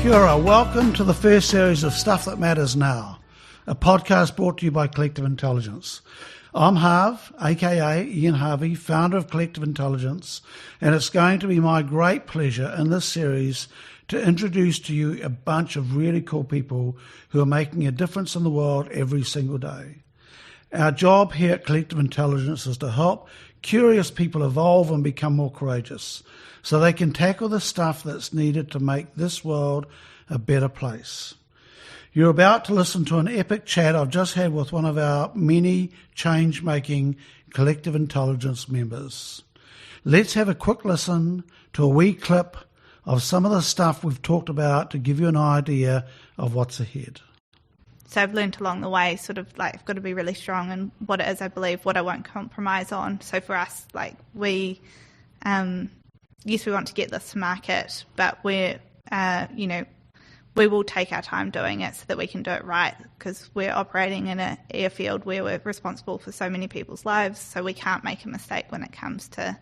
Kia ora, welcome to the first series of Stuff That Matters Now, a podcast brought to you by Collective Intelligence. I'm Harv, aka Ian Harvey, founder of Collective Intelligence, and it's going to be my great pleasure in this series to introduce to you a bunch of really cool people who are making a difference in the world every single day. Our job here at Collective Intelligence is to help curious people evolve and become more courageous so they can tackle the stuff that's needed to make this world a better place. You're about to listen to an epic chat I've just had with one of our many change-making Collective Intelligence members. Let's have a quick listen to a wee clip of some of the stuff we've talked about to give you an idea of what's ahead. So I've learned along the way sort of like I've got to be really strong in what it is I believe, what I won't compromise on. So for us, like we want to get this to market, but we will take our time doing it so that we can do it right, because we're operating in an airfield where we're responsible for so many people's lives, so we can't make a mistake when it comes to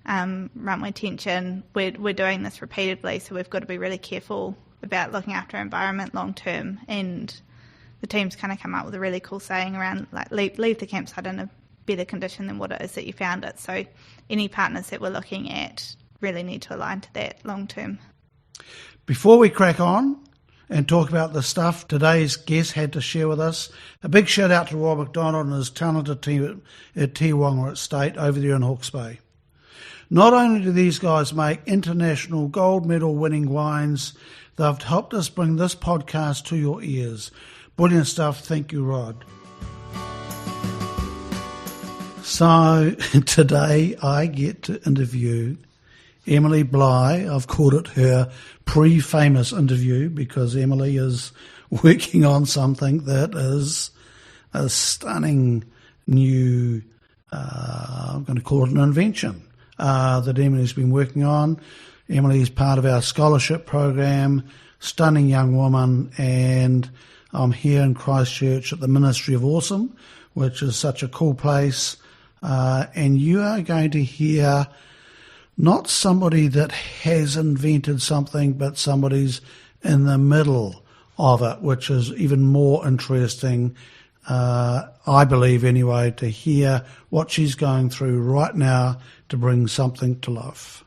runway tension. We're doing this repeatedly, so we've got to be really careful about looking after our environment long term, and the team's kind of come up with a really cool saying around like leave the campsite in a better condition than what it is that you found it. So any partners that we're looking at really need to align to that long term. Before we crack on and talk about the stuff today's guest had to share with us, a big shout out to Rob McDonald and his talented team at Te Wanga Estate over there in Hawke's Bay. Not only do these guys make international gold medal winning wines, they've helped us bring this podcast to your ears. Brilliant stuff. Thank you, Rod. So today I get to interview Emily Blythe. I've called it her pre-famous interview because Emily is working on something that is a stunning new, I'm going to call it an invention, that Emily's been working on. Emily is part of our scholarship program, stunning young woman, and I'm here in Christchurch at the Ministry of Awesome, which is such a cool place. And you are going to hear not somebody that has invented something, but somebody's in the middle of it, which is even more interesting, I believe anyway, to hear what she's going through right now to bring something to life.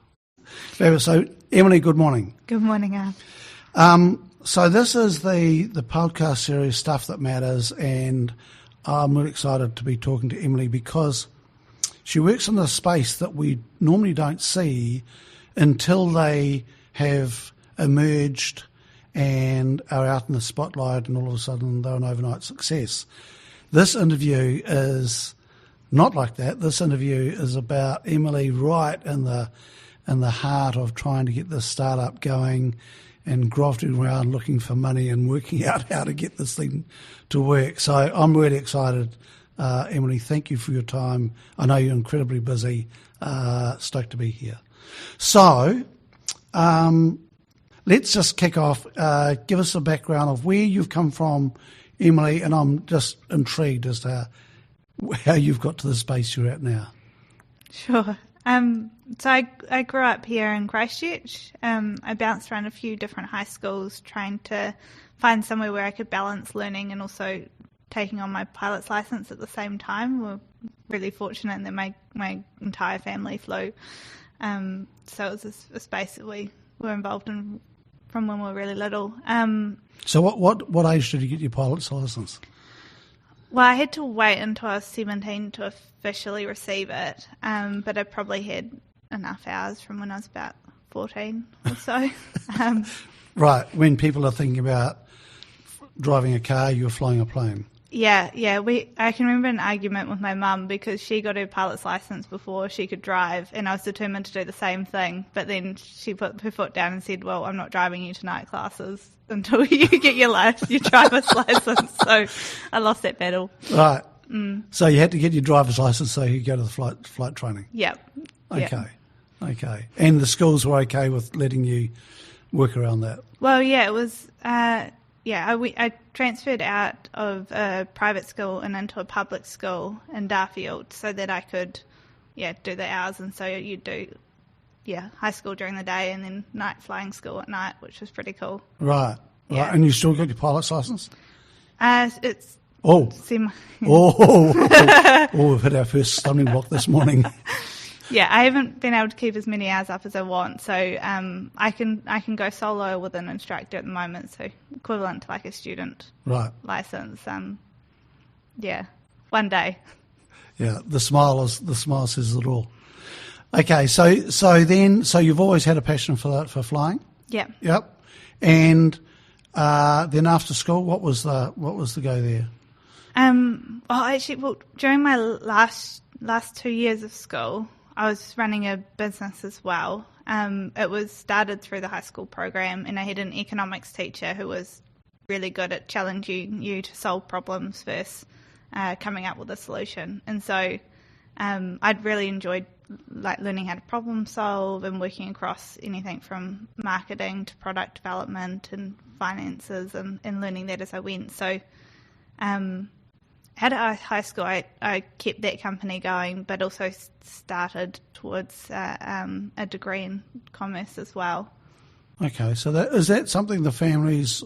So, Emily, good morning. Good morning, Al. So this is the podcast series, Stuff That Matters, and I'm really excited to be talking to Emily because she works in a space that we normally don't see until they have emerged and are out in the spotlight, and all of a sudden they're an overnight success. This interview is not like that. This interview is about Emily right in the heart of trying to get this startup going and grafting around looking for money and working out how to get this thing to work. So I'm really excited. Emily, thank you for your time. I know you're incredibly busy. Stoked to be here. So let's just kick off. Give us a background of where you've come from, Emily, and I'm just intrigued as to how you've got to the space you're at now. Sure. So I grew up here in Christchurch. I bounced around a few different high schools trying to find somewhere where I could balance learning and also taking on my pilot's license at the same time. We're really fortunate that my entire family flew. So it was a space that we were involved in from when we were really little. So what age did you get your pilot's license? Well, I had to wait until I was 17 to officially receive it, but I probably had enough hours from when I was about 14 or so. Right, when people are thinking about driving a car, you're flying a plane. Yeah. I can remember an argument with my mum because she got her pilot's license before she could drive, and I was determined to do the same thing. But then she put her foot down and said, "Well, I'm not driving you to night classes until you get your driver's license." So I lost that battle. Right. So you had to get your driver's license so you could go to the flight training. Yep. Okay. And the schools were okay with letting you work around that? Well, yeah, it was. I transferred out of a private school and into a public school in Darfield so that I could, do the hours. And so you do high school during the day and then night flying school at night, which was pretty cool. Right. Yeah. And you still got your pilot's license? It's Oh. semi. Oh, we've hit our first stumbling block this morning. Yeah, I haven't been able to keep as many hours up as I want, so I can go solo with an instructor at the moment, so equivalent to like a student Right. license. One day. Yeah, the smile says it all. Okay, so you've always had a passion for flying? Yeah. Yep. And then after school, what was the go there? During my last 2 years of school, I was running a business as well. It was started through the high school program, and I had an economics teacher who was really good at challenging you to solve problems versus coming up with a solution. And so I'd really enjoyed like learning how to problem solve and working across anything from marketing to product development and finances and learning that as I went. So at high school, I kept that company going, but also started towards a degree in commerce as well. Okay, so is that something the family's,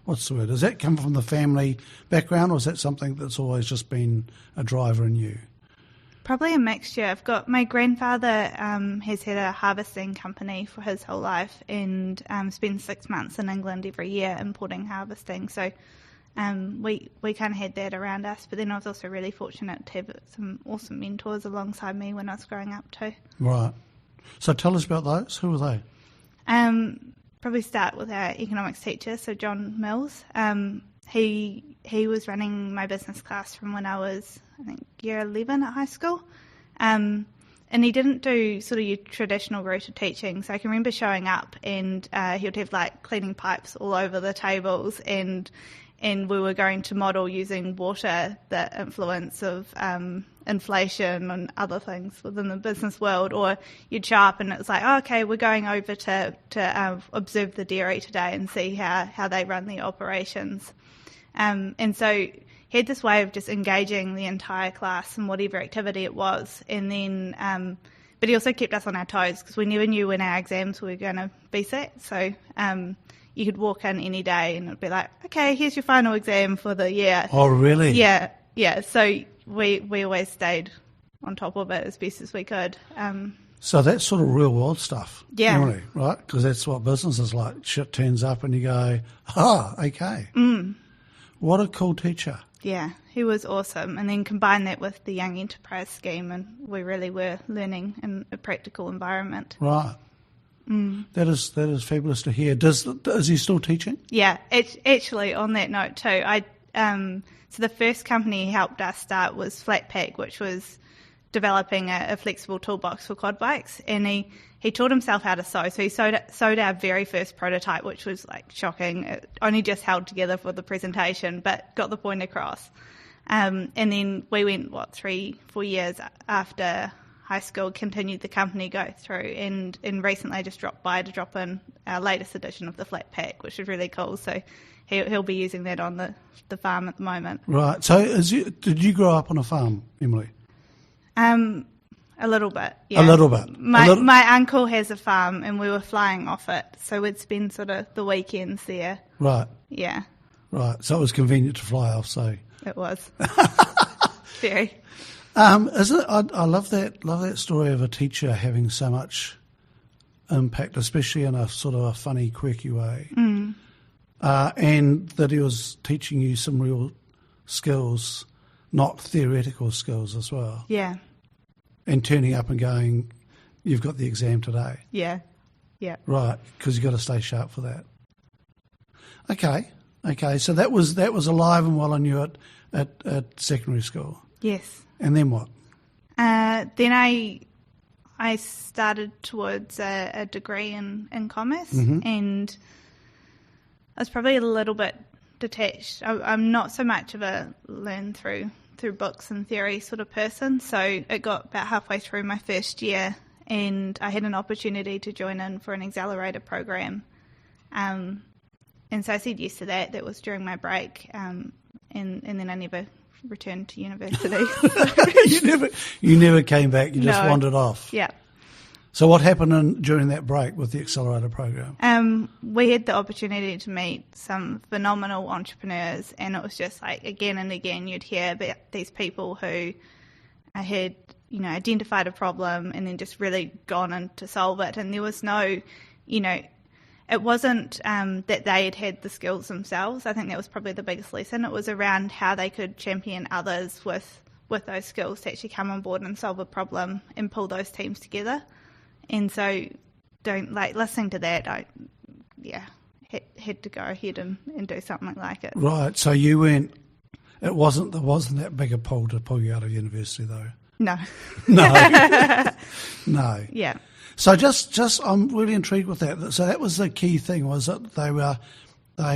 what's the word, does that come from the family background, or is that something that's always just been a driver in you? Probably a mixture. I've got my grandfather has had a harvesting company for his whole life and spends 6 months in England every year importing harvesting. So we kind of had that around us. But then I was also really fortunate to have some awesome mentors alongside me when I was growing up too. Right. So tell us about those. Who were they? Probably start with our economics teacher, so John Mills. He was running my business class from when I was, I think, year 11 at high school. And he didn't do sort of your traditional route of teaching. So I can remember showing up and he would have like cleaning pipes all over the tables and we were going to model using water the influence of inflation and other things within the business world. Or you'd show up and it was like, oh, okay, we're going over to observe the dairy today and see how they run the operations. And so he had this way of just engaging the entire class in whatever activity it was. And then, but he also kept us on our toes because we never knew when our exams were going to be set. So you could walk in any day and it'd be like, okay, here's your final exam for the year. Oh, really? Yeah. So we always stayed on top of it as best as we could. So that's sort of real world stuff. Yeah. Really, right? Because that's what business is like. Shit turns up and you go, okay. Mm. What a cool teacher. Yeah, he was awesome. And then combine that with the Young Enterprise Scheme and we really were learning in a practical environment. Right. Mm. That is fabulous to hear. Is he still teaching? Yeah, actually on that note too, so the first company he helped us start was Flatpack, which was developing a flexible toolbox for quad bikes, and he taught himself how to sew. So he sewed our very first prototype, which was like shocking. It only just held together for the presentation, but got the point across. And then we went 3-4 years after high school, continued the company go through, and recently I just dropped by to drop in our latest edition of the Flatpack, which is really cool. So he'll be using that on the farm at the moment. Right. So did you grow up on a farm, Emily? A little bit, yeah. A little bit. My uncle has a farm and we were flying off it, so we'd spend sort of the weekends there. Right. Yeah. Right. So it was convenient to fly off, so. It was. Very. Isn't it? I love that story of a teacher having so much impact, especially in a sort of a funny, quirky way. Mm. And that he was teaching you some real skills, not theoretical skills as well. Yeah. And turning up and going, you've got the exam today. Yeah. Yeah. Right, because you've got to stay sharp for that. Okay. So that was alive and well in you at secondary school. Yes. And then what? Then I started towards a degree in commerce, mm-hmm. and I was probably a little bit detached. I'm not so much of a learn through books and theory sort of person, so it got about halfway through my first year and I had an opportunity to join in for an accelerator program, and so I said yes to that. That was during my break, and then I never returned to university. You never came back, you just wandered off. Yeah. So what happened during that break with the Accelerator Program? We had the opportunity to meet some phenomenal entrepreneurs, and it was just like again and again you'd hear about these people who had, identified a problem and then just really gone in to solve it. And there was no, it wasn't that they had the skills themselves. I think that was probably the biggest lesson. It was around how they could champion others with those skills to actually come on board and solve a problem and pull those teams together. And so listening to that, I had to go ahead and do something like it. Right. So you went, there wasn't that big a pull to pull you out of university though? No. No. Yeah. So just I'm really intrigued with that. So that was the key thing, was that they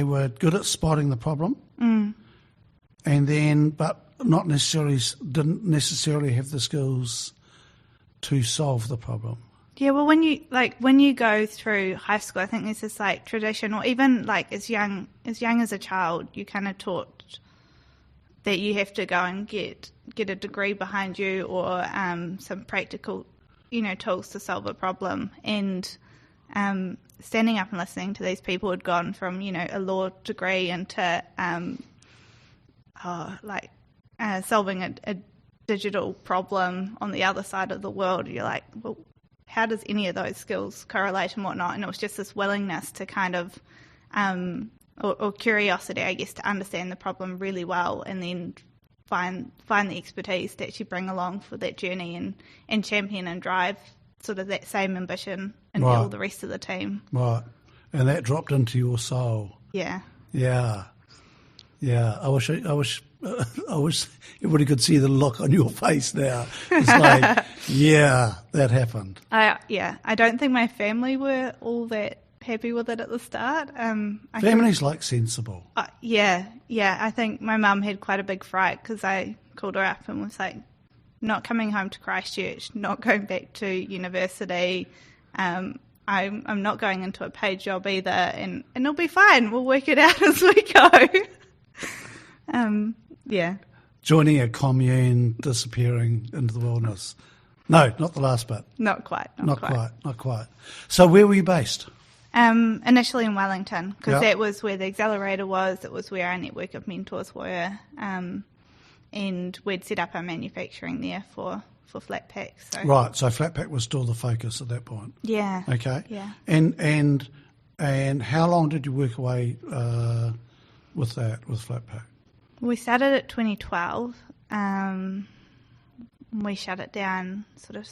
were good at spotting the problem, and then but didn't necessarily have the skills to solve the problem. Yeah, well, when you go through high school, I think there's this tradition, or even as young as a child, you kind of taught that you have to go and get a degree behind you or some practical, tools to solve a problem. And standing up and listening to these people who'd gone from, a law degree into solving a digital problem on the other side of the world, you're like, well, how does any of those skills correlate and whatnot? And it was just this willingness to kind of, or curiosity, I guess, to understand the problem really well and then find the expertise to actually bring along for that journey and champion and drive sort of that same ambition in all the rest of the team. Right. And that dropped into your soul. Yeah. Yeah. Yeah. I wish everybody could see the look on your face now. It's like, yeah, that happened. I don't think my family were all that happy with it at the start. Family's sensible. Yeah. I think my mum had quite a big fright because I called her up and was like, not coming home to Christchurch, not going back to university. I'm not going into a paid job either, and it'll be fine. We'll work it out as we go. Yeah. Joining a commune, disappearing into the wilderness. No, not the last bit. Not quite. Not quite. So where were you based? Initially in Wellington, because that was where the accelerator was. It was where our network of mentors were, and we'd set up our manufacturing there for Flatpack. So. Right. So Flatpack was still the focus at that point. Yeah. Okay. Yeah. And how long did you work away with Flatpack? We started at 2012. We shut it down sort of,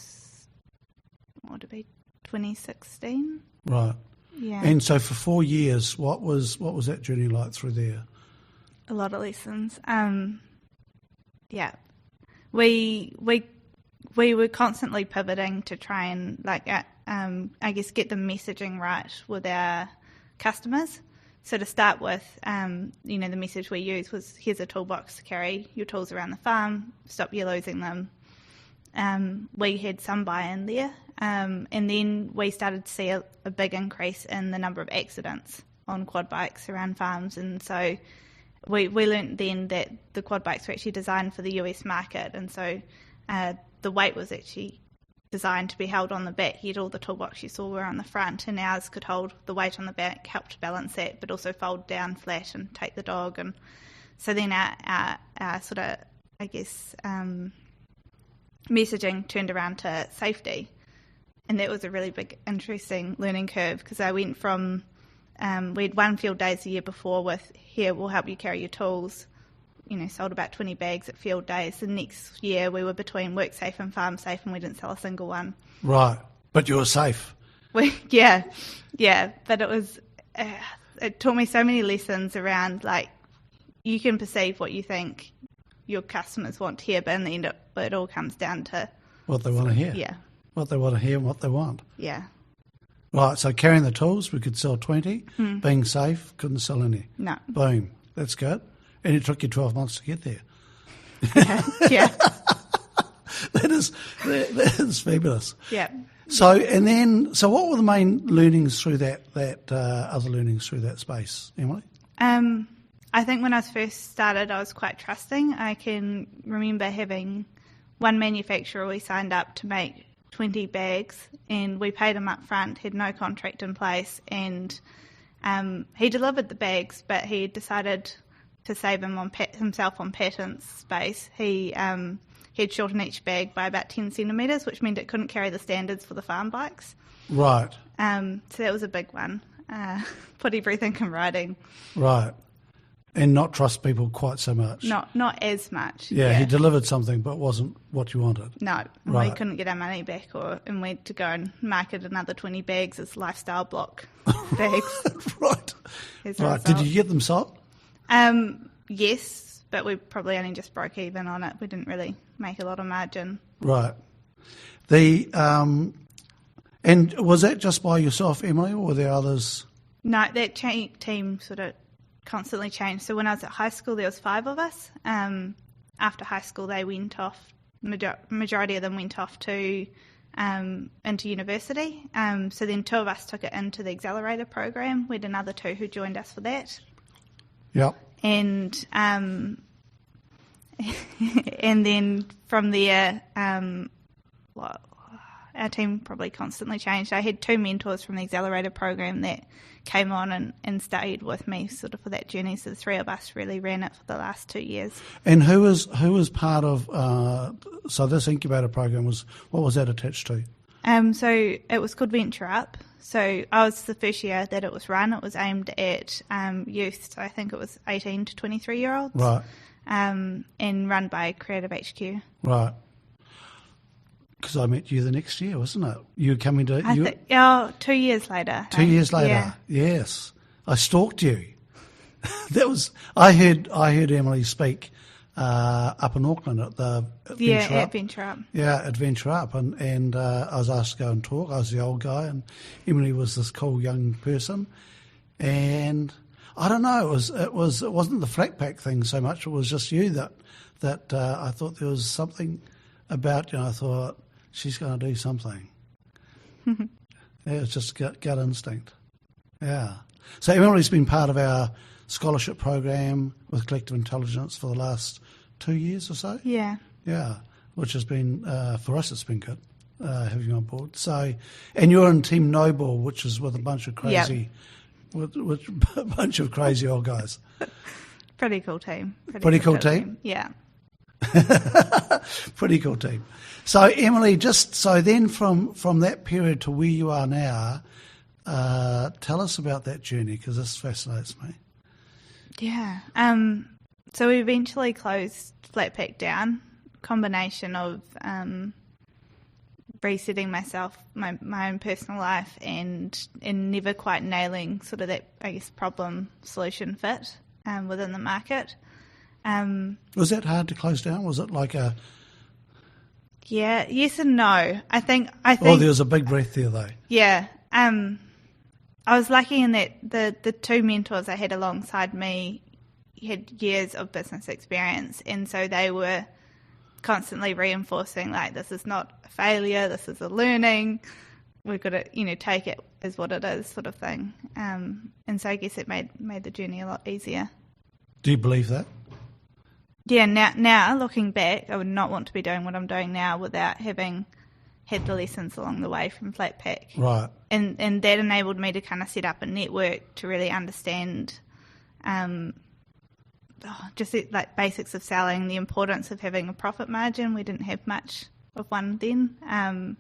2016? Right. Yeah. And so for 4 years, what was that journey like through there? A lot of lessons. Yeah. We were constantly pivoting to try and I guess get the messaging right with our customers. So to start with, the message we used was, here's a toolbox to carry your tools around the farm, stop you losing them. We had some buy-in there, and then we started to see a big increase in the number of accidents on quad bikes around farms, and so we learnt then that the quad bikes were actually designed for the US market, and so the weight was actually designed to be held on the back. Yet all the toolbox you saw were on the front, and ours could hold the weight on the back, help to balance that, but also fold down flat and take the dog. And so then our sort of, I guess, messaging turned around to safety, and that was a really big, interesting learning curve, because I went from we had one field days a year before with, here, we'll help you carry your tools. Sold about 20 bags at field days. The next year we were between work safe and farm safe, and we didn't sell a single one. Right, but you were safe. Yeah, but it was, it taught me so many lessons around, you can perceive what you think your customers want to hear, but in the end it all comes down to what they want to hear. Yeah. What they want to hear and what they want. Yeah. Right, so carrying the tools, we could sell 20. Being safe, couldn't sell any. No. Boom, that's good. And it took you 12 months to get there. Yeah. That is fabulous. Yeah. So what were the main learnings through that other learnings through that space, Emily? I think when I first started, I was quite trusting. I can remember having one manufacturer we signed up to make 20 bags, and we paid him up front, had no contract in place, and he delivered the bags, but he decided to save himself on patent space. He had shortened each bag by about 10 centimetres, which meant it couldn't carry the standards for the farm bikes. Right. So that was a big one. Put everything in writing. Right. And not trust people quite so much. Not as much. Yeah, he delivered something but wasn't what you wanted. No, right. We couldn't get our money back, and we had to go and market another 20 bags as lifestyle block bags. Right. Right. Did you get them sold? Yes, but we probably only just broke even on it. We didn't really make a lot of margin. Right. And was that just by yourself, Emily, or were there others? No, that team sort of constantly changed. So when I was at high school, there was 5 of us. After high school, they went off. Majority of them went off to into university. So then 2 of us took it into the Accelerator Program. We had another 2 who joined us for that. Yep. And and then from there, our team probably constantly changed. I had 2 mentors from the Accelerator Program that came on and stayed with me sort of for that journey. So the 3 of us really ran it for the last 2 years. And who was part of, so this Incubator Program what was that attached to? So it was called Venture Up. So I was the first year that it was run. It was aimed at youth, so I think it was 18 to 23-year-olds. Right. And run by Creative HQ. Right. Because I met you the next year, wasn't it? You were coming to... 2 years later. 2 years later, yeah. Yes. I stalked you. That was... I heard Emily speak up in Auckland at the Venture Up. Yeah, at Venture Up. And I was asked to go and talk. I was the old guy, and Emily was this cool young person. And I don't know, it wasn't the flat pack thing so much. It was just you that I thought there was something about, I thought, she's going to do something. Yeah, it's just gut instinct. Yeah. So Emily's been part of our scholarship program with Collective Intelligence for the last 2 years or so. Yeah. Yeah, which has been, for us, it's been good having you on board. So, and you're in Team Noble, which is with a bunch of crazy, with a bunch of crazy old guys. Pretty cool team. Pretty cool team? Yeah. Pretty cool team. So Emily, just so then from that period to where you are now, tell us about that journey, because this fascinates me. Yeah. So we eventually closed Flatpack down. Combination of resetting myself, my own personal life, and never quite nailing sort of that, I guess, problem solution fit within the market. Was that hard to close down? Was it like a... Yeah, yes and no. I think. Oh, there was a big breath there, though. Yeah. I was lucky in that the 2 mentors I had alongside me had years of business experience, and so they were constantly reinforcing, like, this is not a failure, this is a learning. We've got to, take it as what it is, sort of thing. And so I guess it made the journey a lot easier. Do you believe that? Yeah, now looking back, I would not want to be doing what I'm doing now without having had the lessons along the way from Flatpack. Right. And that enabled me to kind of set up a network to really understand just like basics of selling, the importance of having a profit margin. We didn't have much of one then.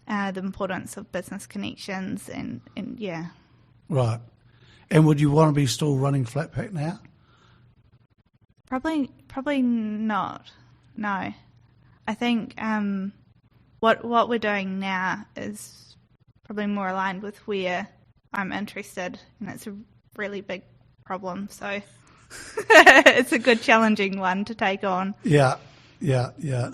The importance of business connections and yeah. Right. And would you want to be still running Flatpack now? Probably not. No, I think what we're doing now is probably more aligned with where I'm interested, and it's a really big problem. So it's a good challenging one to take on. Yeah.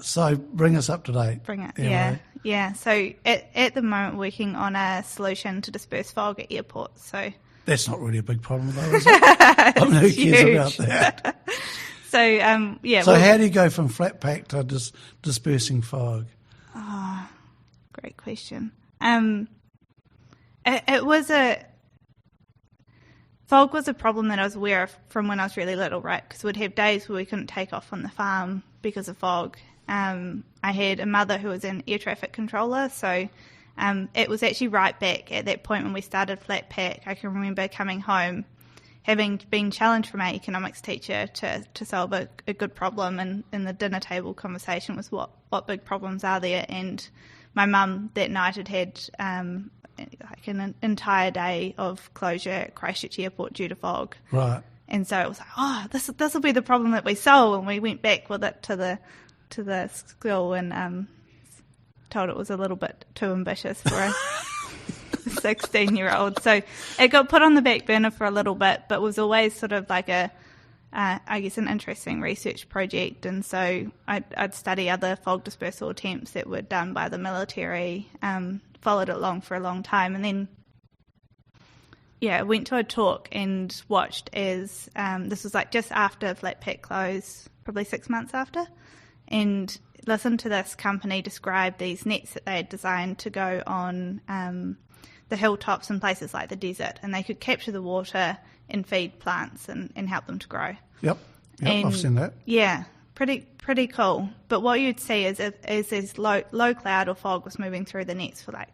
So bring us up to date. Bring it. Emily. Yeah. So at the moment, working on a solution to disperse fog at airports. So that's not really a big problem, though, is it? I mean, who cares about that? So, yeah. So how do you go from Flatpack to dispersing fog? Oh, great question. Fog was a problem that I was aware of from when I was really little, right? Because we'd have days where we couldn't take off on the farm because of fog. I had a mother who was an air traffic controller, so it was actually right back at that point when we started flat pack. I can remember coming home, having been challenged from our economics teacher to solve a good problem, and the dinner table conversation was what big problems are there, and my mum that night had like an entire day of closure at Christchurch Airport due to fog. Right. And so it was like, this will be the problem that we solve, and we went back with it to the school and told it was a little bit too ambitious for a 16-year-old. So it got put on the back burner for a little bit, but was always sort of like I guess an interesting research project. And so I'd study other fog dispersal attempts that were done by the military, followed it along for a long time, and then I went to a talk and watched as this was like just after flat pack closed, probably 6 months after, and listened to this company describe these nets that they had designed to go on the hilltops and places like the desert, and they could capture the water and feed plants and help them to grow. Yep, I've seen that. Yeah, pretty cool. But what you'd see is this low cloud or fog was moving through the nets for like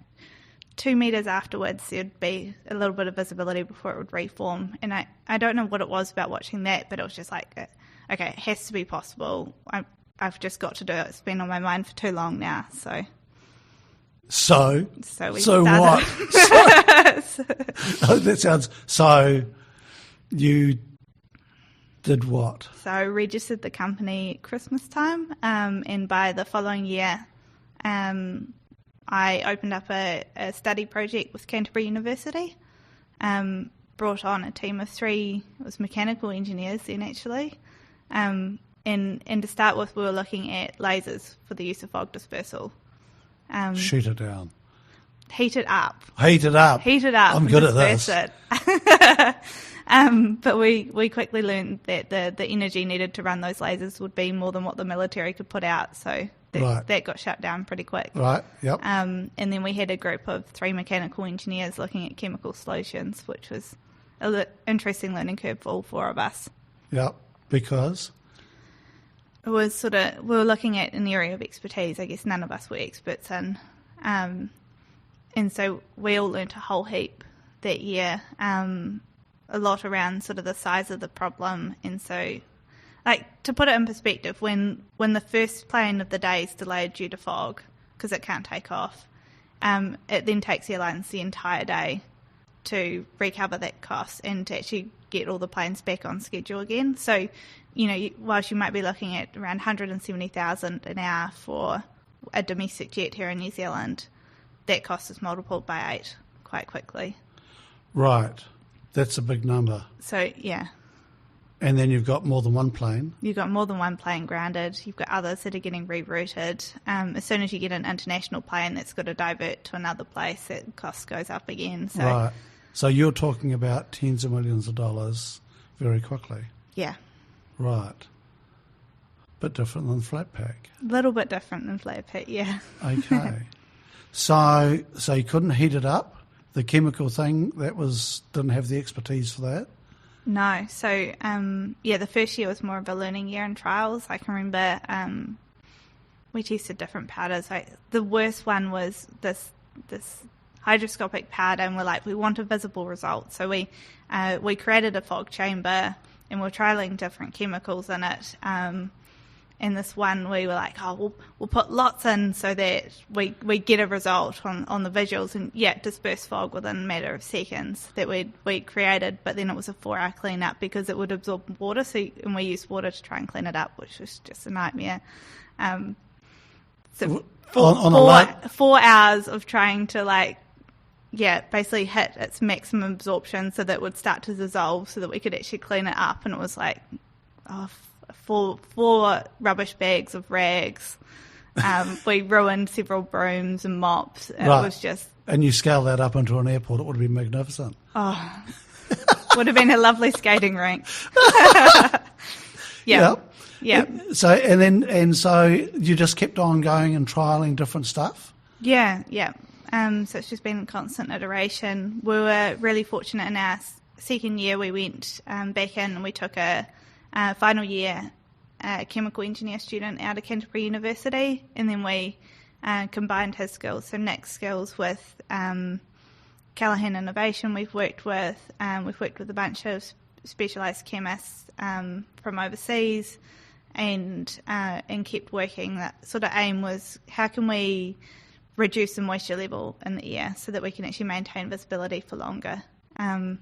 2 meters afterwards, there'd be a little bit of visibility before it would reform. And I don't know what it was about watching that, but it was just like, okay, it has to be possible. I've just got to do it. It's been on my mind for too long now. So we what? That sounds. So you did what? So I registered the company at Christmas time, and by the following year, I opened up a study project with Canterbury University, brought on a team of 3, it was mechanical engineers then actually, and to start with we were looking at lasers for the use of fog dispersal. Shoot it down. Heat it up. I'm good at this. But we quickly learned that the energy needed to run those lasers would be more than what the military could put out, so that got shut down pretty quick. Right, yep. And then we had a group of 3 mechanical engineers looking at chemical solutions, which was an interesting learning curve for all 4 of us. Yep, because? It was we were looking at an area of expertise, I guess none of us were experts in. And so we all learnt a whole heap that year, a lot around sort of the size of the problem. And so, like, to put it in perspective, when the first plane of the day is delayed due to fog, because it can't take off, it then takes airlines the entire day to recover that cost and to actually get all the planes back on schedule again. So, whilst you might be looking at around 170,000 an hour for a domestic jet here in New Zealand, that cost is multiplied by 8 quite quickly. Right. That's a big number. So, yeah. And then you've got more than one plane. You've got more than one plane grounded. You've got others that are getting rerouted. As soon as you get an international plane that's got to divert to another place, that cost goes up again. So, right. So you're talking about tens of millions of dollars very quickly. Yeah. Right. Bit different than flat pack. A little bit different than flat pack, yeah. Okay. So you couldn't heat it up? The chemical thing, didn't have the expertise for that? No. So, the first year was more of a learning year and trials. I can remember we tested different powders. The worst one was this hydroscopic powder, and we're like, we want a visible result. So we created a fog chamber, and we're trialling different chemicals in it. And this one we were like, we'll put lots in so that we get a result on the visuals, and disperse fog within a matter of seconds that we created. But then it was a 4-hour clean-up because it would absorb water, and we used water to try and clean it up, which was just a nightmare. So 4 hours of trying to basically hit its maximum absorption so that it would start to dissolve so that we could actually clean it up. And it was like, four rubbish bags of rags. We ruined several brooms and mops. It was just... And you scale that up into an airport, it would be magnificent. Oh, would have been a lovely skating rink. Yeah. Yeah. So you just kept on going and trialling different stuff? Yeah. So it's just been a constant iteration. We were really fortunate in our second year. We went back in and we took a final year a chemical engineer student out of Canterbury University, and then we combined his skills, so Nick's skills with Callaghan Innovation. We've worked with a bunch of specialised chemists from overseas, and kept working. That sort of aim was, how can we reduce the moisture level in the air so that we can actually maintain visibility for longer? And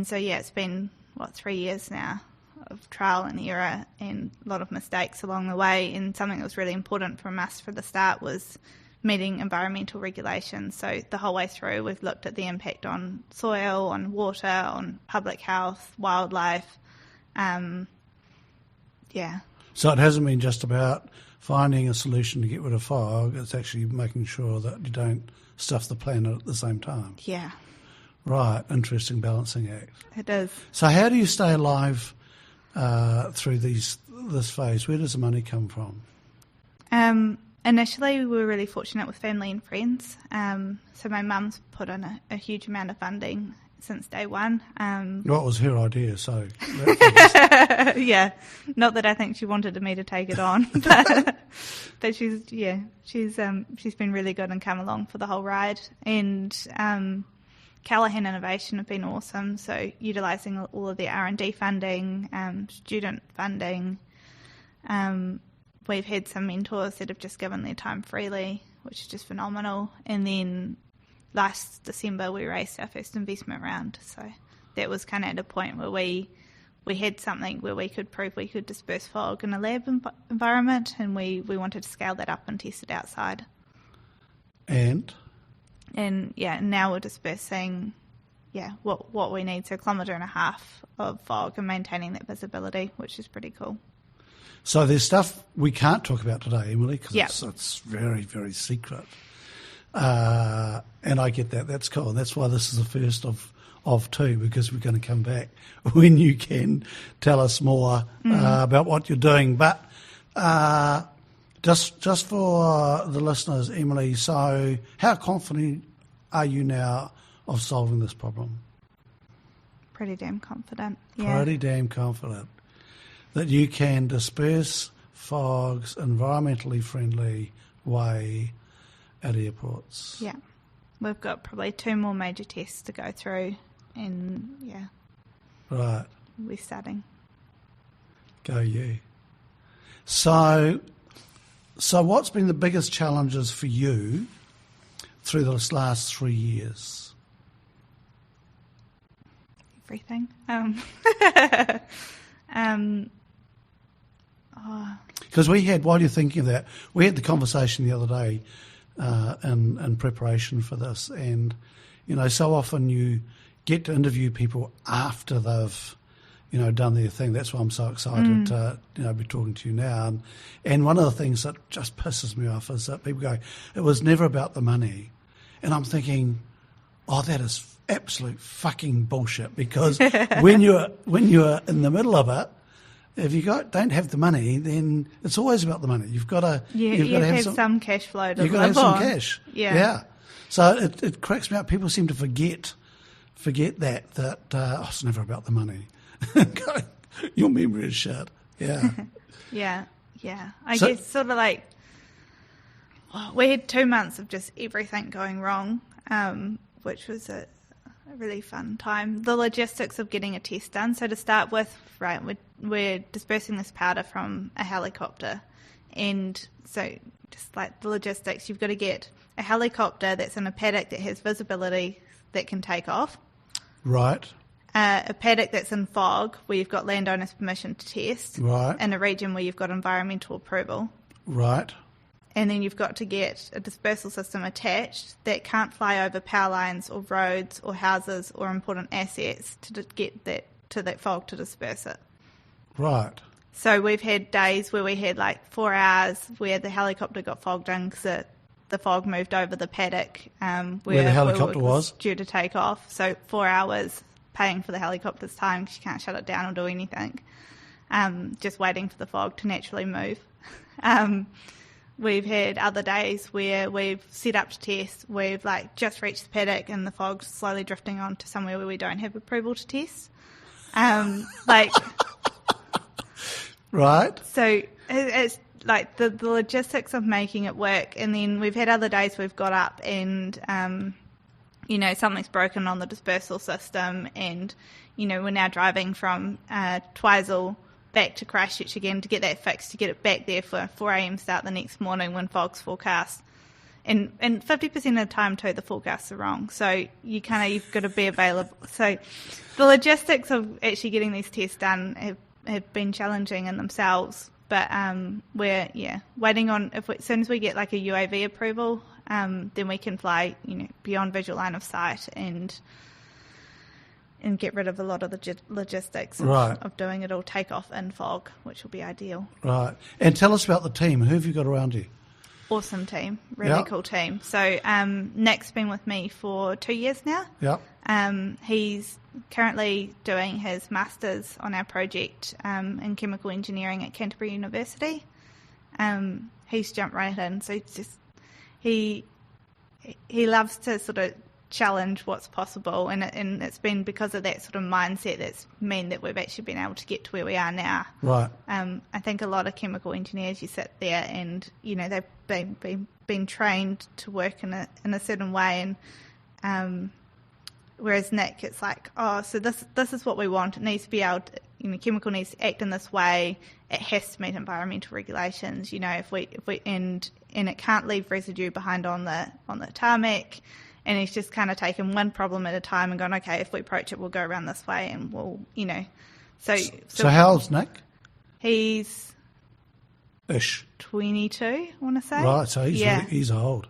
so it's been 3 years now of trial and error and a lot of mistakes along the way. And something that was really important from us from the start was meeting environmental regulations. So the whole way through, we've looked at the impact on soil, on water, on public health, wildlife. So it hasn't been just about finding a solution to get rid of fog. It's actually making sure that you don't stuff the planet at the same time. Yeah. Right. Interesting balancing act. It is. So how do you stay alive through this phase? Where does the money come from? Initially, we were really fortunate with family and friends. So my mum's put in a huge amount of funding since day one. What was her idea? So yeah, not that I think she wanted me to take it on, but she's been really good and come along for the whole ride. And Callaghan Innovation have been awesome. So utilising all of the R&D funding, student funding. We've had some mentors that have just given their time freely, which is just phenomenal. And then last December we raised our first investment round. So that was kind of at a point where we had something where we could prove we could disperse fog in a lab environment, and we wanted to scale that up and test it outside. And now we're dispersing what we need, so 1.5 kilometres of fog and maintaining that visibility, which is pretty cool. So there's stuff we can't talk about today, Emily, because it's very, very secret. And I get that. That's cool. And that's why this is the first of two, because we're going to come back when you can tell us more about what you're doing. But just for the listeners, Emily, so how confident are you now of solving this problem? Pretty damn confident. Yeah. Pretty damn confident that you can disperse fogs environmentally friendly way at airports. Yeah. We've got probably 2 more major tests to go through, and Right. We're starting. Go you. So what's been the biggest challenges for you through this last 3 years? Everything. Because while you're thinking of that, we had the conversation the other day in preparation for this, and so often you get to interview people after they've done their thing. That's why I'm so excited to be talking to you now. And one of the things that just pisses me off is that people go, "It was never about the money," and I'm thinking, "Oh, that is absolute fucking bullshit." Because when you're in the middle of it, if you don't have the money, then it's always about the money. You've got to have some cash flow to live on. You've got to have some cash. Yeah. So it cracks me up. People seem to forget that it's never about the money. Your memory is shit. Yeah. yeah. I guess sort of like we had 2 months of just everything going wrong, which was a really fun time. The logistics of getting a test done. So to start with, right, we're dispersing this powder from a helicopter, and so just like the logistics, you've got to get a helicopter that's in a paddock that has visibility that can take off. Right. A paddock that's in fog where you've got landowner's permission to test. Right. In a region where you've got environmental approval. Right. And then you've got to get a dispersal system attached that can't fly over power lines or roads or houses or important assets to get to that fog to disperse it. Right. So we've had days where we had like 4 hours where the helicopter got fogged in because the fog moved over the paddock where the helicopter was due to take off. So 4 hours paying for the helicopter's time because you can't shut it down or do anything. Just waiting for the fog to naturally move. We've had other days where we've set up to test, we've just reached the paddock and the fog's slowly drifting on to somewhere where we don't have approval to test. Right. So it's like the logistics of making it work. And then we've had other days we've got up and, something's broken on the dispersal system, and, we're now driving from Twizel back to Christchurch again to get that fixed, to get it back there for 4 a.m. start the next morning when fog's forecast. And 50% of the time too, the forecasts are wrong. So you've got to be available. So the logistics of actually getting these tests done have been challenging in themselves. But we're waiting on as soon as we get like a UAV approval, then we can fly beyond visual line of sight and get rid of a lot of the logistics of doing it all, take off in fog, which will be ideal. Right. And tell us about the team. Who have you got around you? Awesome team, really cool team. So Nick's been with me for 2 years now. Yeah. He's currently doing his master's on our project in chemical engineering at Canterbury University. He's jumped right in, so he loves to sort of challenge what's possible, and it's been because of that sort of mindset that's meant that we've actually been able to get to where we are now. Right. I think a lot of chemical engineers, you sit there and they've been trained to work in a certain way, and whereas Nick, it's like, so this is what we want. It needs to be able to, chemical needs to act in this way. It has to meet environmental regulations. If we and it can't leave residue behind on the tarmac. And he's just kind of taken one problem at a time and gone, okay, if we approach it, we'll go around this way, and we'll, So how old's Nick? He's... Ish. 22, I want to say. Right, so he's old.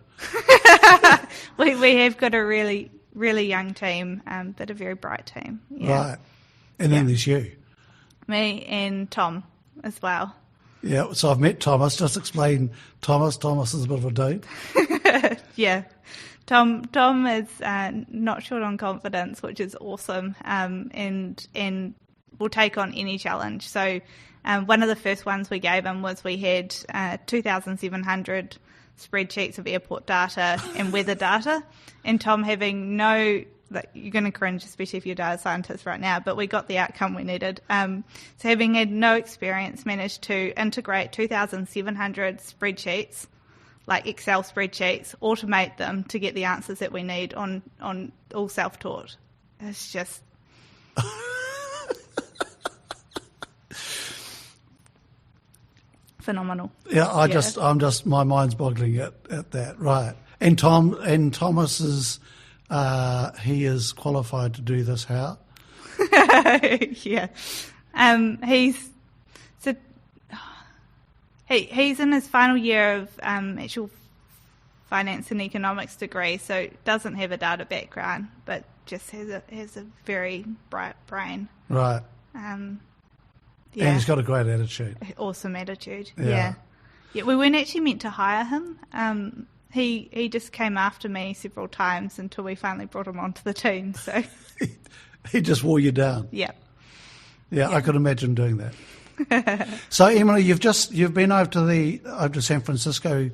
We have got a really, really young team, but a very bright team. Yeah. Right. And then there's you. Me and Tom as well. Yeah, so I've met Thomas. Just explain Thomas. Thomas is a bit of a dude. Yeah. Tom is not short on confidence, which is awesome, and will take on any challenge. So one of the first ones we gave him was we had 2,700 spreadsheets of airport data and weather data, and Tom having no... you're going to cringe, especially if you're a data scientist right now, but we got the outcome we needed. So having had no experience, managed to integrate 2,700 spreadsheets, like Excel spreadsheets, automate them to get the answers that we need on all self-taught. It's just... phenomenal. Yeah, I'm just my mind's boggling at that. Right. And Thomas is... he is qualified to do this how? Yeah. He's in his final year of actual finance and economics degree, so doesn't have a data background, but just has a very bright brain. Right. Yeah. And he's got a great attitude. Awesome attitude. Yeah. Yeah. We weren't actually meant to hire him. He just came after me several times until we finally brought him onto the team. So he just wore you down. Yeah. Yeah, I could imagine doing that. So Emily, you've been over to San Francisco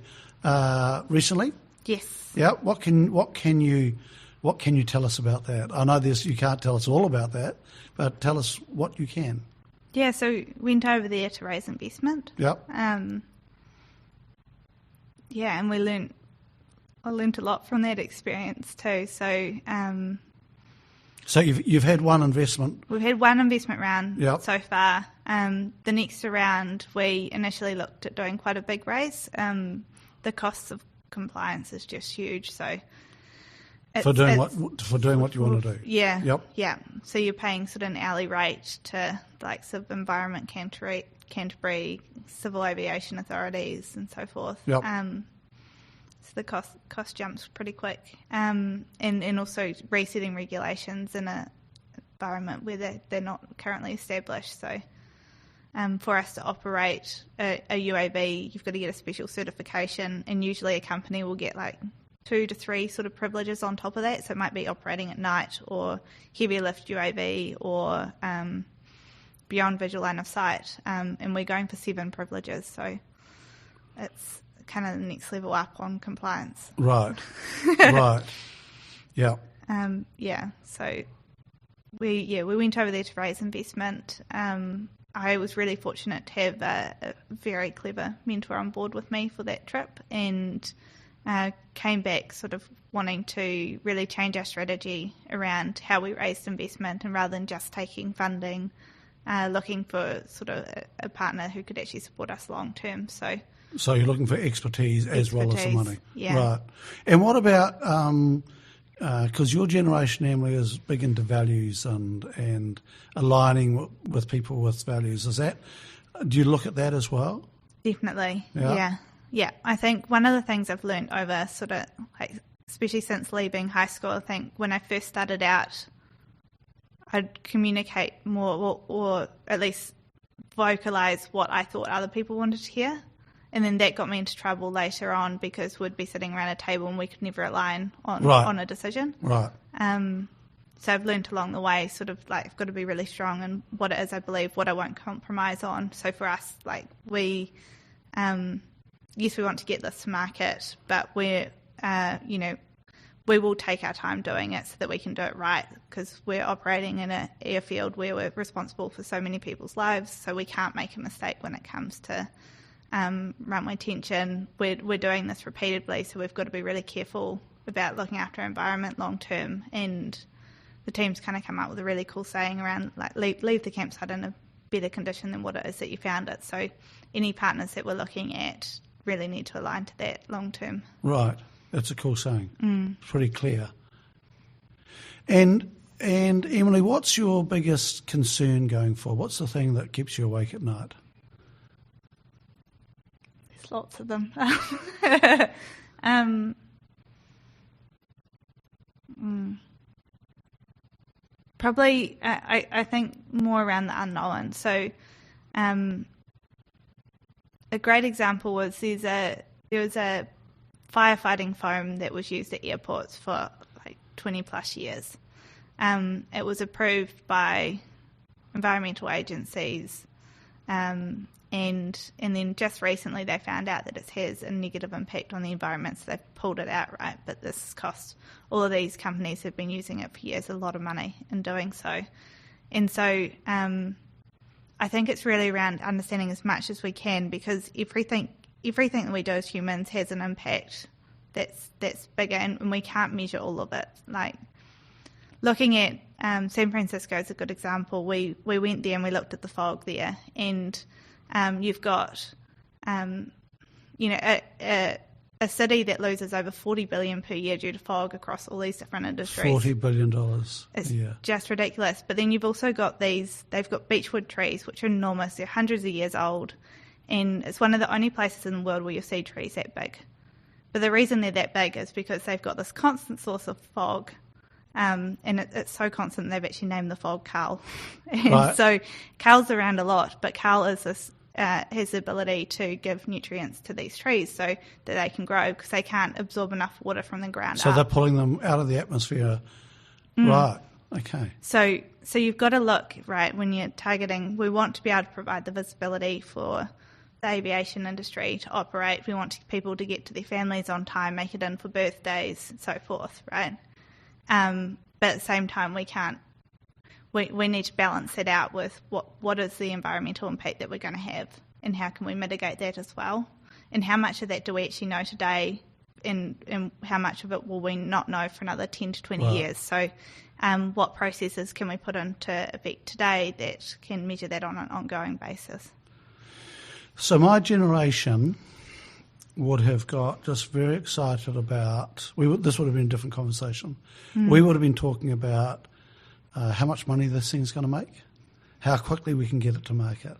recently. Yes. Yeah. What can you tell us about that? I know you can't tell us all about that, but tell us what you can. Yeah. So went over there to raise investment. Yep. Yeah, and I learned a lot from that experience too. So. So you've had one investment. We've had one investment round so far. The next round, we initially looked at doing quite a big raise. The costs of compliance is just huge. So for doing what you want to do. Yeah. Yep. Yeah. So you're paying sort of an hourly rate to the likes of Environment Canterbury, Civil Aviation Authorities, and so forth. Yep. So the cost jumps pretty quick, and also resetting regulations in an environment where they're not currently established. So for us to operate a UAV, you've got to get a special certification, and usually a company will get like 2 to 3 sort of privileges on top of that. So it might be operating at night, or heavy lift UAV, or beyond visual line of sight, and we're going for 7 privileges. So it's kind of the next level up on compliance. Right. Right. Yeah. Yeah. So we went over there to raise investment. I was really fortunate to have a very clever mentor on board with me for that trip, and came back sort of wanting to really change our strategy around how we raised investment, and rather than just taking funding, looking for sort of a partner who could actually support us long term. So you're looking for expertise as well as the money. Yeah. Right. And what about, because your generation, Emily, is big into values and aligning with people with values. Do you look at that as well? Definitely. Yeah. I think one of the things I've learned over sort of, like, especially since leaving high school, I think when I first started out, I'd communicate more or at least vocalise what I thought other people wanted to hear. And then that got me into trouble later on, because we'd be sitting around a table and we could never align on a decision. Right. So I've learned along the way, sort of like, I've got to be really strong in what it is I believe, what I won't compromise on. So for us, like, we, yes, we want to get this to market, but we're, we will take our time doing it so that we can do it right, because we're operating in an airfield where we're responsible for so many people's lives, so we can't make a mistake when it comes to runway tension. We're doing this repeatedly, so we've got to be really careful about looking after our environment long term. And the team's kind of come up with a really cool saying around, like, leave the campsite in a better condition than what it is that you found it. So any partners that we're looking at really need to align to that long term. Right. That's a cool saying. It's pretty clear. And Emily, what's your biggest concern going forward? What's the thing that keeps you awake at night? There's lots of them. Probably, I think more around the unknown. So, a great example was there was a firefighting foam that was used at airports for like 20 plus years. It was approved by environmental agencies, and then just recently they found out that it has a negative impact on the environment, so they've pulled it out, right? But this cost, all of these companies have been using it for years, a lot of money in doing so. And so I think it's really around understanding as much as we can, because everything that we do as humans has an impact that's bigger, and we can't measure all of it. Like, looking at San Francisco is a good example. We went there and we looked at the fog there, and you've got a city that loses over $40 billion per year due to fog across all these different industries. $40 billion. It's just ridiculous. But then you've also got they've got beechwood trees, which are enormous. They're hundreds of years old. And it's one of the only places in the world where you see trees that big. But the reason they're that big is because they've got this constant source of fog, and it's so constant they've actually named the fog Carl. And right. So Carl's around a lot, but Carl is has the ability to give nutrients to these trees so that they can grow, because they can't absorb enough water from the ground up. So they're pulling them out of the atmosphere. Right, okay. So you've got to look, right, when you're targeting, we want to be able to provide the visibility for the aviation industry to operate. We want people to get to their families on time, make it in for birthdays, and so forth, right? But at the same time, we can't. We need to balance it out with what is the environmental impact that we're going to have, and how can we mitigate that as well, and how much of that do we actually know today, and how much of it will we not know for another 10 to 20 years. So what processes can we put into effect today that can measure that on an ongoing basis? So my generation would have got just very excited about, this would have been a different conversation. We would have been talking about how much money this thing's going to make, how quickly we can get it to market.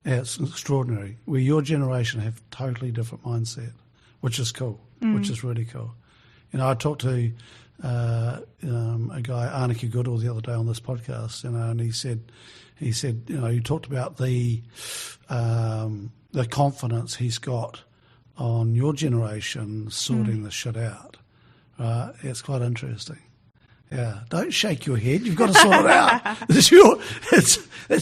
Yeah, it's extraordinary. Where your generation have totally different mindset, which is cool, which is really cool. You know, I talked to a guy, Aniki Goodall, the other day on this podcast, and he said, you talked about the confidence he's got on your generation sorting this shit out. Right? It's quite interesting. Yeah, don't shake your head. You've got to sort it out. That's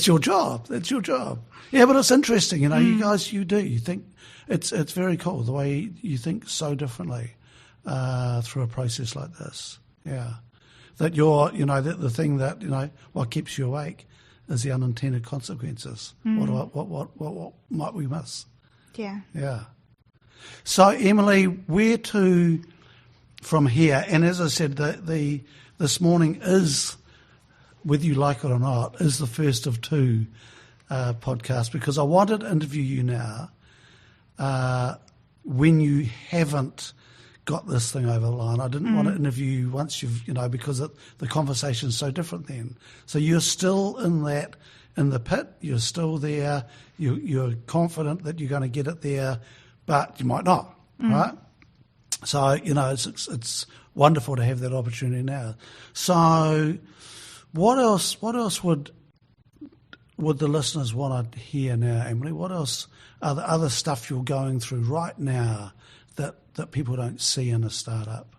your job. That's your job. Yeah, but it's interesting. You know, you guys, you think it's very cool the way you think so differently through a process like this. Yeah, that the thing that what keeps you awake is the unintended consequences. What might we miss? Yeah. Yeah. So, Emily, where to from here? And as I said, the this morning is, whether you like it or not, is the first of two podcasts, because I wanted to interview you now when you haven't got this thing over the line. I didn't want to interview you once you've, because the conversation's so different then. So you're still in the pit, you're still there, you're confident that you're going to get it there, but you might not, right? So, it's wonderful to have that opportunity now. So what else would the listeners want to hear now, Emily? What else are the other stuff you're going through right now that people don't see in a startup?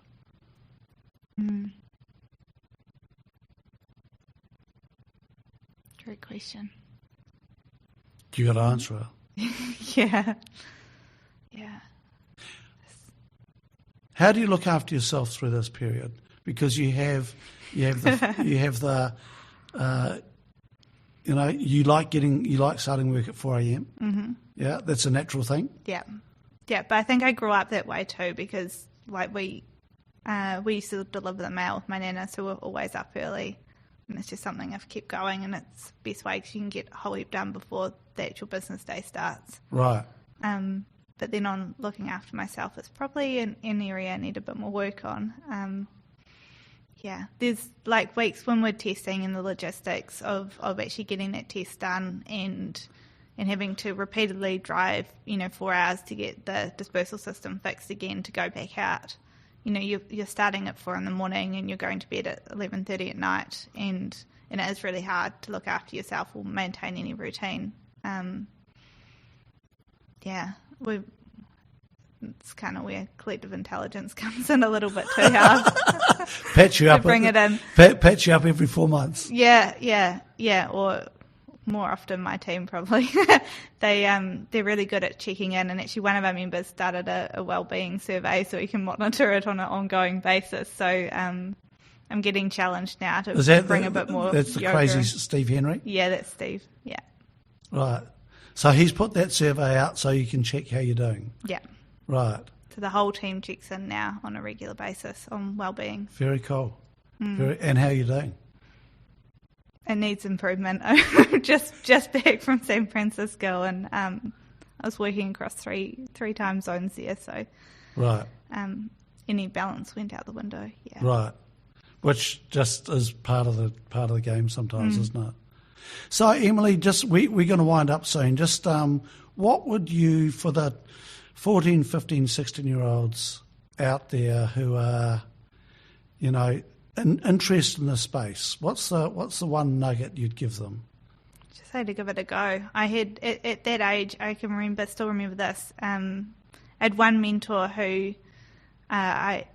Great question. You got to answer it. Yeah. How do you look after yourself through this period? Because you like starting work at 4 a.m. Mm-hmm. Yeah, that's a natural thing. Yeah, but I think I grew up that way too, because we used to deliver the mail with my nana, so we're always up early, and it's just something I've kept going, and it's the best way because you can get a whole heap done before the actual business day starts. Right. But then on looking after myself, it's probably an area I need a bit more work on. There's weeks when we're testing and the logistics of actually getting that test done and having to repeatedly drive, 4 hours to get the dispersal system fixed again to go back out. You're starting at 4 a.m. and you're going to bed at 11:30 at night, and it is really hard to look after yourself or maintain any routine. It's kind of where collective intelligence comes in a little bit too hard. Patch you up. Bring it in. Patch you up every 4 months. Yeah. Or more often my team probably. They're really good at checking in, and actually one of our members started a wellbeing survey so we can monitor it on an ongoing basis. So I'm getting challenged now to bring a bit more. That's the yoga. Crazy Steve Henry? Yeah, that's Steve. Yeah. Right. So he's put that survey out so you can check how you're doing. Yeah. Right. So the whole team checks in now on a regular basis on wellbeing. Very cool. And how are you doing? It needs improvement. just back from San Francisco, and I was working across three time zones there, so right. Any balance went out the window. Yeah. Right. Which just is part of the game sometimes, isn't it? So Emily, we're going to wind up soon. Just what would you, for the 14, 15, 16-year-olds out there who are, interested in this space, what's the one nugget you'd give them? Just say to give it a go. I had at that age, I can still remember this. I had one mentor who I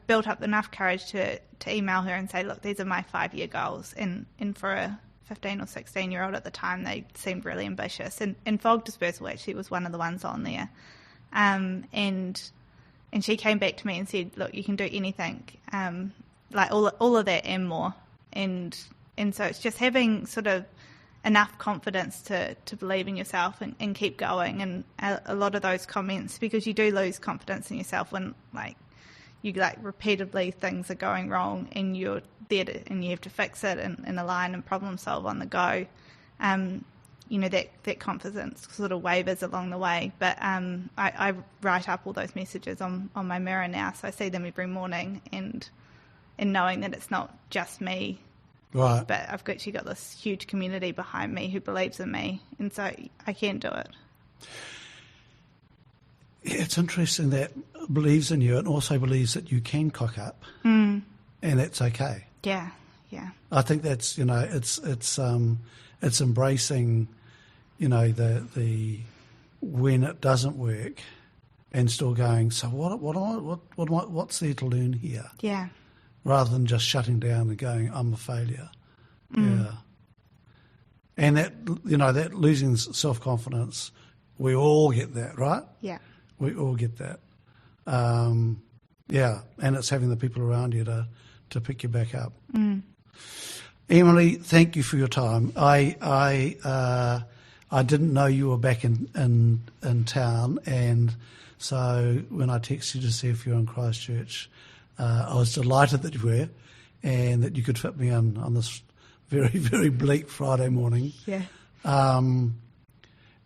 built up enough courage to email her and say, look, these are my 5-year goals, and for a 15 or 16-year-old at the time, they seemed really ambitious. And fog dispersal actually was one of the ones on there. And she came back to me and said, look, you can do anything, all of that and more. And so it's just having sort of enough confidence to believe in yourself and keep going. And a lot of those comments, because you do lose confidence in yourself when repeatedly things are going wrong and you're there and you have to fix it and align and problem solve on the go. That confidence sort of wavers along the way. But I write up all those messages on my mirror now, so I see them every morning, and knowing that it's not just me, right? But I've actually got this huge community behind me who believes in me, and so I can do it. Yeah, it's interesting that believes in you and also believes that you can cock up, and that's okay. Yeah. I think that's it's embracing, the when it doesn't work, and still going. So what's there to learn here? Yeah. Rather than just shutting down and going, I'm a failure. Yeah. And that losing self-confidence, we all get that, right? Yeah. We all get that. And it's having the people around you to pick you back up. Emily, thank you for your time. I didn't know you were back in town, and so when I texted you to see if you're in Christchurch, I was delighted that you were, and that you could fit me in on this very, very bleak Friday morning. Yeah.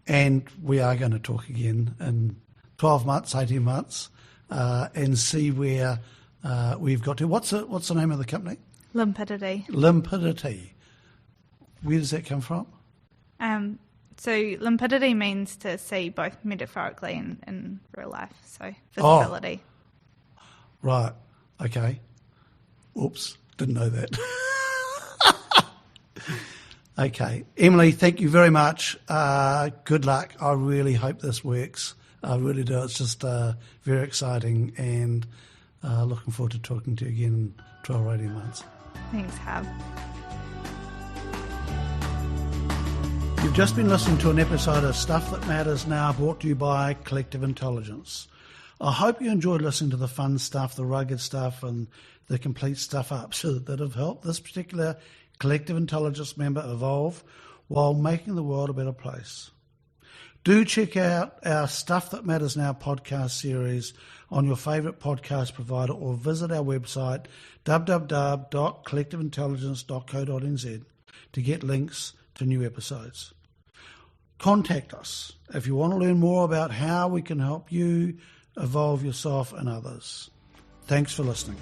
And we are going to talk again in 12 months, 18 months, and see where we've got to. What's the name of the company? Limpidity. Limpidity. Where does that come from? So limpidity means to see both metaphorically and in real life, so visibility. Oh, right, okay. Oops, didn't know that. Okay, Emily, thank you very much. Good luck. I really hope this works. I really do. It's just very exciting, and looking forward to talking to you again in 12 or 18 months. Thanks, Hab. You've just been listening to an episode of Stuff That Matters Now, brought to you by Collective Intelligence. I hope you enjoyed listening to the fun stuff, the rugged stuff, and the complete stuff-ups that have helped this particular Collective Intelligence member evolve while making the world a better place. Do check out our Stuff That Matters Now podcast series on your favourite podcast provider, or visit our website www.collectiveintelligence.co.nz to get links to new episodes. Contact us if you want to learn more about how we can help you evolve yourself and others. Thanks for listening.